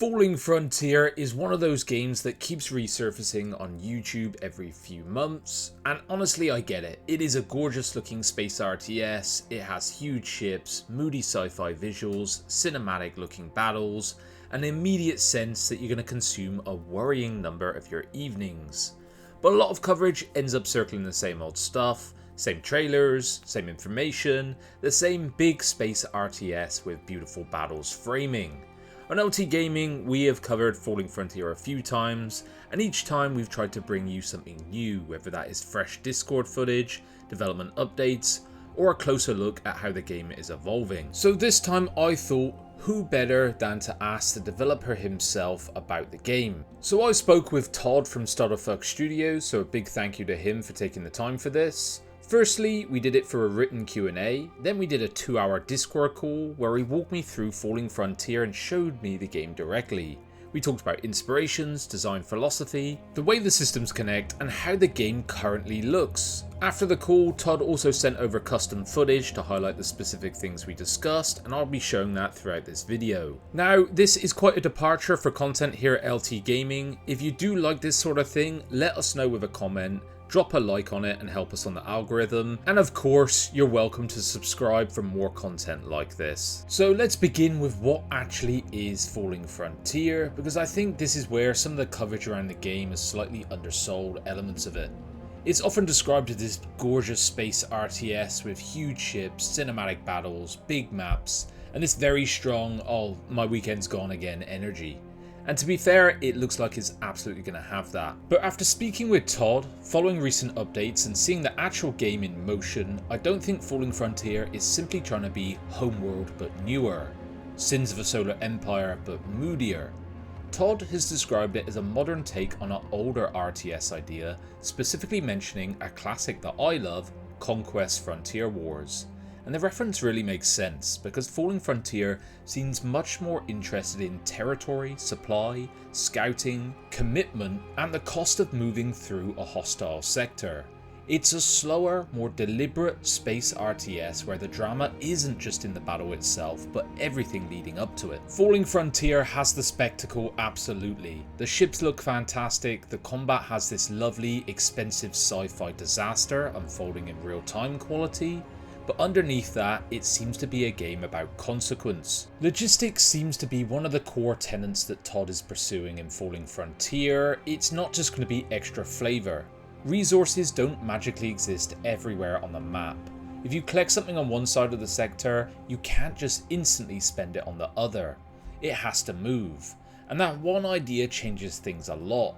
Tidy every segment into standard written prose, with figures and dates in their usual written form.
Falling Frontier is one of those games that keeps resurfacing on YouTube every few months, and honestly I get it. It is a gorgeous looking space RTS, it has huge ships, moody sci-fi visuals, cinematic looking battles, and an immediate sense that you're going to consume a worrying number of your evenings. But a lot of coverage ends up circling the same old stuff, same trailers, same information, the same big space RTS with beautiful battles framing. On LT Gaming, we have covered Falling Frontier a few times, and each time we've tried to bring you something new, whether that is fresh Discord footage, development updates, or a closer look at how the game is evolving. So this time I thought, who better than to ask the developer himself about the game. So I spoke with Todd from Stutter Fox Studios, so a big thank you to him for taking the time for this. Firstly, we did it for a written Q&A, then we did a 2-hour Discord call where he walked me through Falling Frontier and showed me the game directly. We talked about inspirations, design philosophy, the way the systems connect, and how the game currently looks. After the call, Todd also sent over custom footage to highlight the specific things we discussed, and I'll be showing that throughout this video. Now, this is quite a departure for content here at LT Gaming. If you do like this sort of thing, let us know with a comment. Drop a like on it and help us on the algorithm, and of course you're welcome to subscribe for more content like this. So let's begin with what actually is Falling Frontier, because I think this is where some of the coverage around the game is slightly undersold elements of it. It's often described as this gorgeous space RTS with huge ships, cinematic battles, big maps, and this very strong "oh, my weekend's gone again" energy. And to be fair, it looks like it's absolutely going to have that. But after speaking with Todd, following recent updates and seeing the actual game in motion, I don't think Falling Frontier is simply trying to be Homeworld but newer, Sins of a Solar Empire but moodier. Todd has described it as a modern take on an older RTS idea, specifically mentioning a classic that I love, Conquest Frontier Wars. And the reference really makes sense, because Falling Frontier seems much more interested in territory, supply, scouting, commitment, and the cost of moving through a hostile sector. It's a slower, more deliberate space RTS where the drama isn't just in the battle itself, but everything leading up to it. Falling Frontier has the spectacle, absolutely. The ships look fantastic, the combat has this lovely, expensive sci-fi disaster unfolding in real-time quality. But underneath that, it seems to be a game about consequence. Logistics seems to be one of the core tenets that Todd is pursuing in Falling Frontier. It's not just going to be extra flavour. Resources don't magically exist everywhere on the map. If you collect something on one side of the sector, you can't just instantly spend it on the other. It has to move. And that one idea changes things a lot.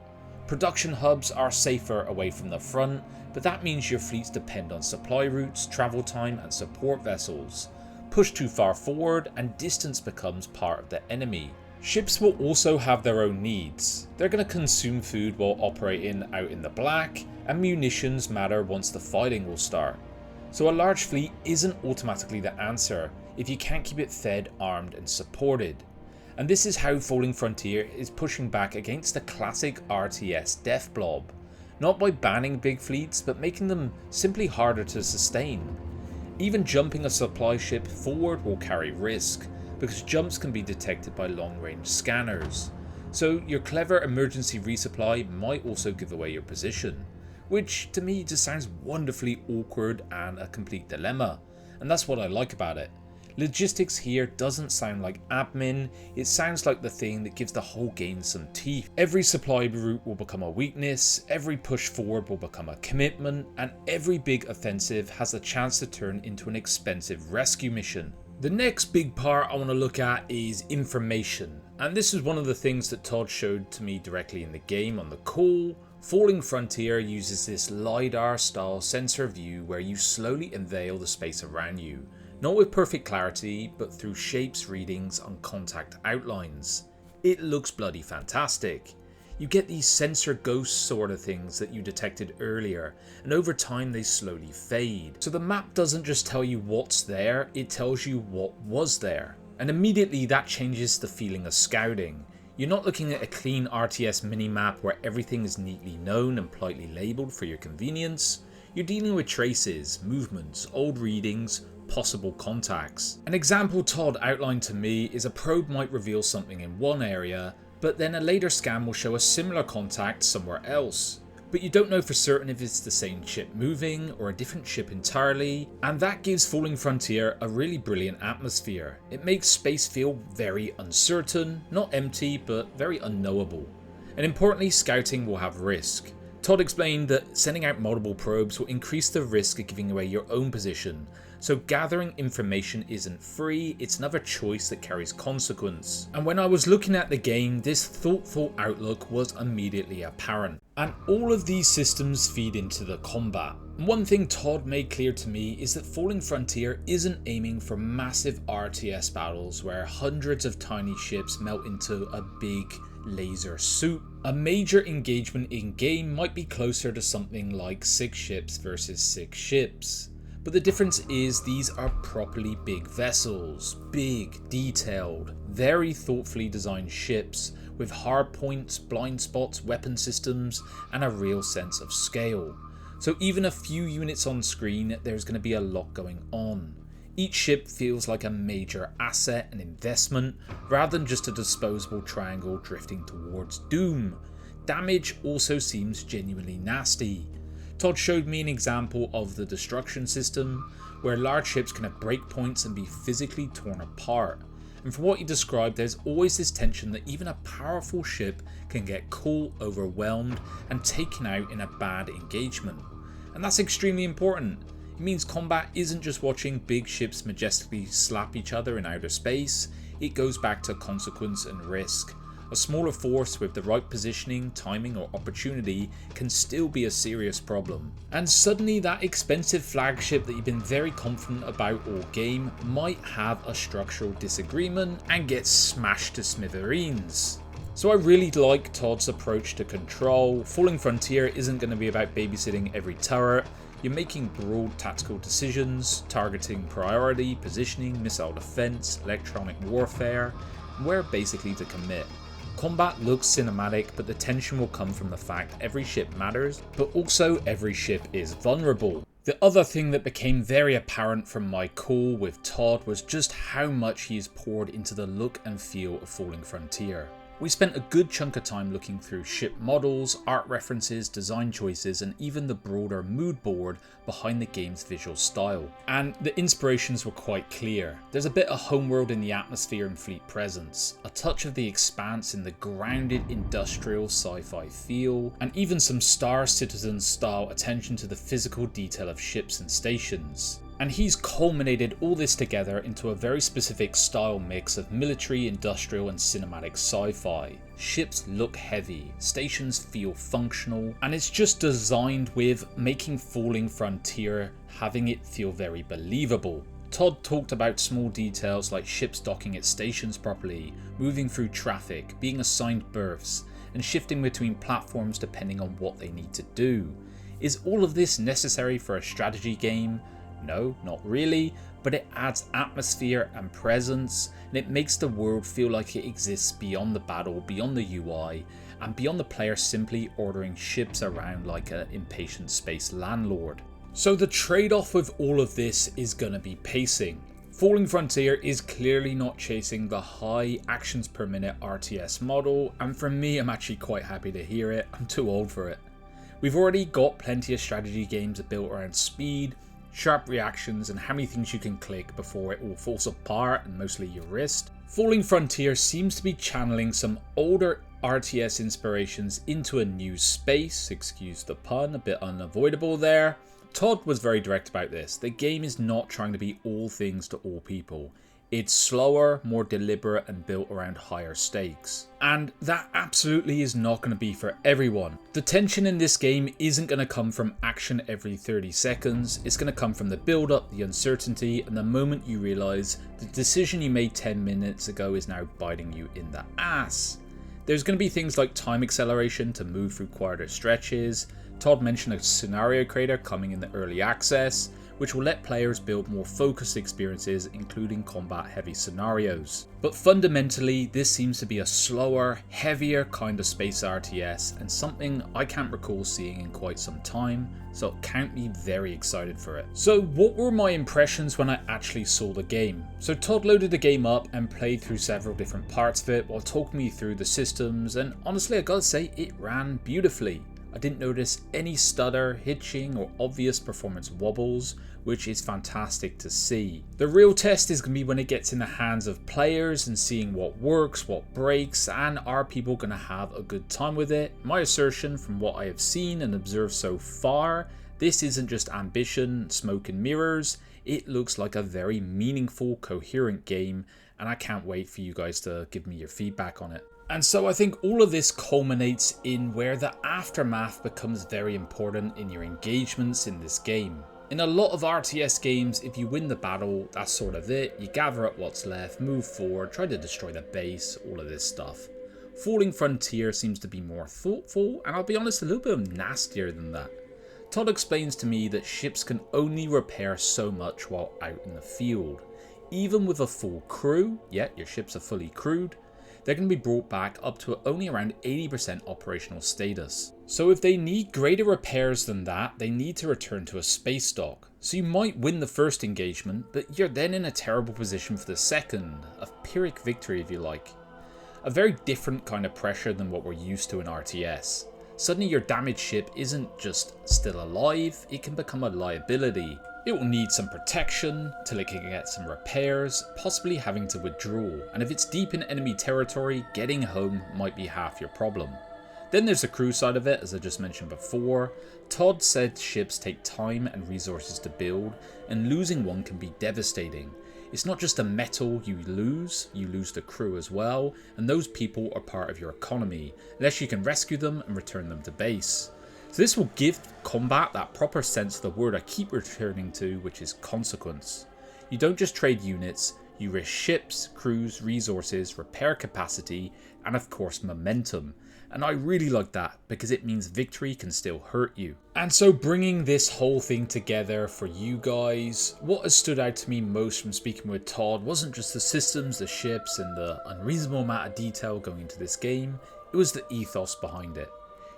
Production hubs are safer away from the front, but that means your fleets depend on supply routes, travel time, and support vessels. Push too far forward and distance becomes part of the enemy. Ships will also have their own needs. They're going to consume food while operating out in the black, and munitions matter once the fighting will start. So a large fleet isn't automatically the answer if you can't keep it fed, armed, and supported. And this is how Falling Frontier is pushing back against the classic RTS death blob. Not by banning big fleets, but making them simply harder to sustain. Even jumping a supply ship forward will carry risk, because jumps can be detected by long-range scanners. So your clever emergency resupply might also give away your position, which to me just sounds wonderfully awkward and a complete dilemma. And that's what I like about it. Logistics here doesn't sound like admin, it sounds like the thing that gives the whole game some teeth. Every supply route will become a weakness, every push forward will become a commitment, and every big offensive has the chance to turn into an expensive rescue mission. The next big part I want to look at is information, and this is one of the things that Todd showed to me directly in the game on the call. Falling Frontier uses this LiDAR style sensor view where you slowly unveil the space around you. Not with perfect clarity, but through shapes, readings, and contact outlines. It looks bloody fantastic. You get these sensor ghosts sort of things that you detected earlier, and over time they slowly fade. So the map doesn't just tell you what's there, it tells you what was there. And immediately that changes the feeling of scouting. You're not looking at a clean RTS minimap where everything is neatly known and politely labelled for your convenience. You're dealing with traces, movements, old readings, possible contacts. An example Todd outlined to me is a probe might reveal something in one area, but then a later scan will show a similar contact somewhere else. But you don't know for certain if it's the same ship moving or a different ship entirely, and that gives Falling Frontier a really brilliant atmosphere. It makes space feel very uncertain, not empty, but very unknowable. And importantly, scouting will have risk. Todd explained that sending out multiple probes will increase the risk of giving away your own position, so gathering information isn't free, it's another choice that carries consequence. And when I was looking at the game, this thoughtful outlook was immediately apparent. And all of these systems feed into the combat. One thing Todd made clear to me is that Falling Frontier isn't aiming for massive RTS battles where hundreds of tiny ships melt into a big laser soup. A major engagement in game might be closer to something like 6 ships versus 6 ships. But the difference is these are properly big vessels, big, detailed, very thoughtfully designed ships with hard points, blind spots, weapon systems, and a real sense of scale. So even a few units on screen, there's going to be a lot going on. Each ship feels like a major asset and investment, rather than just a disposable triangle drifting towards doom. Damage also seems genuinely nasty. Todd showed me an example of the destruction system, where large ships can have breakpoints and be physically torn apart. And from what he described, there's always this tension that even a powerful ship can get caught, overwhelmed, and taken out in a bad engagement. And that's extremely important. It means combat isn't just watching big ships majestically slap each other in outer space, it goes back to consequence and risk. A smaller force with the right positioning, timing, or opportunity can still be a serious problem. And suddenly that expensive flagship that you've been very confident about all game might have a structural disagreement and get smashed to smithereens. So I really like Todd's approach to control. Falling Frontier isn't going to be about babysitting every turret. You're making broad tactical decisions, targeting priority, positioning, missile defense, electronic warfare, and where basically to commit. Combat looks cinematic, but the tension will come from the fact every ship matters, but also every ship is vulnerable. The other thing that became very apparent from my call with Todd was just how much he has poured into the look and feel of Falling Frontier. We spent a good chunk of time looking through ship models, art references, design choices, and even the broader mood board behind the game's visual style. And the inspirations were quite clear. There's a bit of Homeworld in the atmosphere and fleet presence, a touch of The Expanse in the grounded industrial sci-fi feel, and even some Star Citizen style attention to the physical detail of ships and stations. And he's culminated all this together into a very specific style mix of military, industrial, and cinematic sci-fi. Ships look heavy, stations feel functional, and it's just designed with making Falling Frontier having it feel very believable. Todd talked about small details like ships docking at stations properly, moving through traffic, being assigned berths, and shifting between platforms depending on what they need to do. Is all of this necessary for a strategy game? No, not really, but it adds atmosphere and presence, and it makes the world feel like it exists beyond the battle, beyond the UI, and beyond the player simply ordering ships around like an impatient space landlord. So the trade-off with all of this is gonna be pacing. Falling Frontier is clearly not chasing the high actions per minute RTS model, and for me, I'm actually quite happy to hear it. I'm too old for it. We've already got plenty of strategy games built around speed, sharp reactions, and how many things you can click before it all falls apart, and mostly your wrist. Falling Frontier seems to be channeling some older RTS inspirations into a new space, excuse the pun, a bit unavoidable there. Todd was very direct about this. The game is not trying to be all things to all people. It's slower, more deliberate, and built around higher stakes. And that absolutely is not going to be for everyone. The tension in this game isn't going to come from action every 30 seconds. It's going to come from the build up, the uncertainty, and the moment you realise the decision you made 10 minutes ago is now biting you in the ass. There's going to be things like time acceleration to move through quieter stretches. Todd mentioned a scenario creator coming in the early access, which will let players build more focused experiences, including combat-heavy scenarios. But fundamentally, this seems to be a slower, heavier kind of space RTS, and something I can't recall seeing in quite some time, so it can't be very excited for it. So what were my impressions when I actually saw the game? So Todd loaded the game up and played through several different parts of it while talking me through the systems, and honestly I gotta say it ran beautifully. I didn't notice any stutter, hitching or obvious performance wobbles, which is fantastic to see. The real test is going to be when it gets in the hands of players and seeing what works, what breaks, and are people going to have a good time with it. My assertion from what I have seen and observed so far, this isn't just ambition, smoke and mirrors, it looks like a very meaningful, coherent game, and I can't wait for you guys to give me your feedback on it. And so I think all of this culminates in where the aftermath becomes very important in your engagements in this game. In a lot of RTS games, if you win the battle, that's sort of it. You gather up what's left, move forward, try to destroy the base, all of this stuff. Falling Frontier seems to be more thoughtful, and I'll be honest, a little bit nastier than that. Todd explains to me that ships can only repair so much while out in the field. Even with a full crew, yet your ships are fully crewed, they're going to be brought back up to only around 80% operational status. So if they need greater repairs than that, they need to return to a space dock. So you might win the first engagement, but you're then in a terrible position for the second, a Pyrrhic victory if you like. A very different kind of pressure than what we're used to in RTS. Suddenly your damaged ship isn't just still alive, it can become a liability. It will need some protection till it can get some repairs, possibly having to withdraw, and if it's deep in enemy territory, getting home might be half your problem. Then there's the crew side of it, as I just mentioned before. Todd said ships take time and resources to build, and losing one can be devastating. It's not just the metal you lose the crew as well, and those people are part of your economy, unless you can rescue them and return them to base. So this will give combat that proper sense of the word I keep returning to, which is consequence. You don't just trade units, you risk ships, crews, resources, repair capacity, and of course momentum. And I really like that, because it means victory can still hurt you. And so bringing this whole thing together for you guys, what has stood out to me most from speaking with Todd wasn't just the systems, the ships, and the unreasonable amount of detail going into this game, it was the ethos behind it.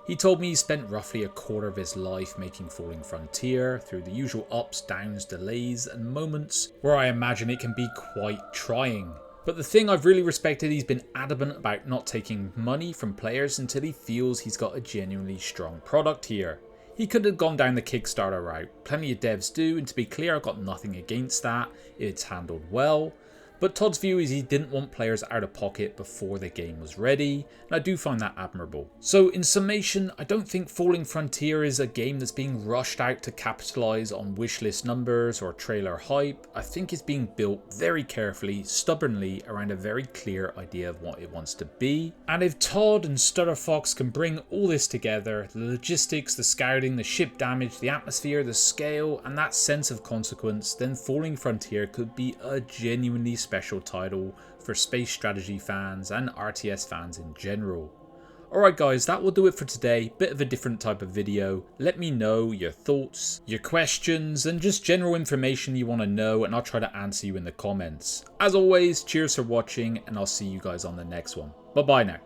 He told me he spent roughly a quarter of his life making Falling Frontier through the usual ups, downs, delays and moments where I imagine it can be quite trying. But the thing I've really respected, he's been adamant about not taking money from players until he feels he's got a genuinely strong product here. He could have gone down the Kickstarter route, plenty of devs do, and to be clear I've got nothing against that, it's handled well. But Todd's view is he didn't want players out of pocket before the game was ready, and I do find that admirable. So in summation, I don't think Falling Frontier is a game that's being rushed out to capitalise on wishlist numbers or trailer hype. I think it's being built very carefully, stubbornly, around a very clear idea of what it wants to be. And if Todd and Stutter Fox can bring all this together, the logistics, the scouting, the ship damage, the atmosphere, the scale, and that sense of consequence, then Falling Frontier could be a genuinely special title for space strategy fans and RTS fans in general. Alright guys, that will do it for today. Bit of a different type of video. Let me know your thoughts, your questions, and just general information you want to know, and I'll try to answer you in the comments. As always, cheers for watching, and I'll see you guys on the next one. Bye bye now.